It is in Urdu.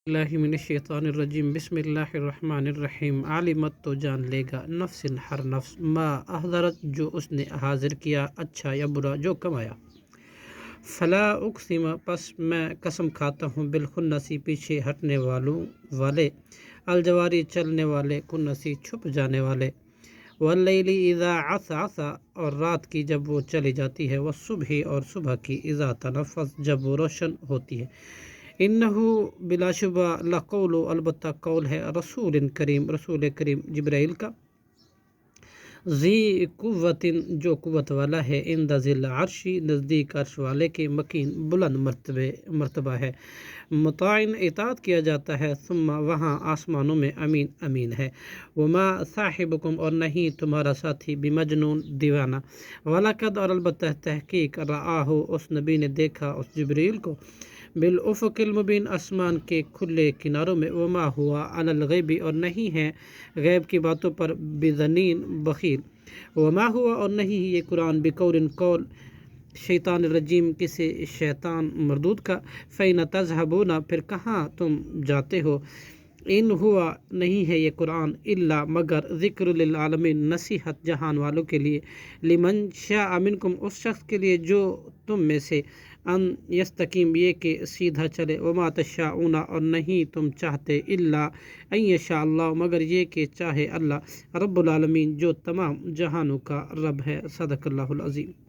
اللہ من الشیطان الرجیم بسم اللہ الرحمن الرحیم علمت تو جان لے گا نفس ہر نفس ما احضرت جو اس نے حاضر کیا اچھا یا برا جو کمایا فلا اقسم پس میں قسم کھاتا ہوں بالخنسی پیچھے ہٹنے والے الجواری چلنے والے کنسی چھپ جانے والے واللیل اذا عسعس اور رات کی جب وہ چلی جاتی ہے والصبح اور صبح کی اذا تنفس جب وہ روشن ہوتی ہے انہو بلا شبہ لقول البتہ قول ہے رسول کریم جبرائیل کا ذی قوت جو قوت والا ہے عند ذی العرش نزدیک عرش والے کے مکین بلند مرتبہ ہے مطاع اطاعت کیا جاتا ہے ثم وہاں آسمانوں میں امین ہے وما صاحبکم اور نہیں تمہارا ساتھی بمجنون دیوانہ ولقد اور البتہ تحقیق رآہ اس نبی نے دیکھا اس جبریل کو بالافق المبین آسمان کے کھلے کناروں میں وما ہوا علی الغیب اور نہیں ہے غیب کی باتوں پر بظنین بخیل وما ہوا اور نہیں یہ قرآن بقول قول شیطان الرجیم کسی شیطان مردود کا فین تذہبون پھر کہاں تم جاتے ہو ان ہوا نہیں ہے یہ قرآن الا مگر ذکر للعالمین نصیحت جہان والوں کے لیے لمن شاء منکم اس شخص کے لیے جو تم میں سے ان یستقیم یہ کہ سیدھا چلے وما تشاءون اور نہیں تم چاہتے الا ان یشاء اللہ مگر یہ کہ چاہے اللہ رب العالمین جو تمام جہانوں کا رب ہے صدق اللہ العظیم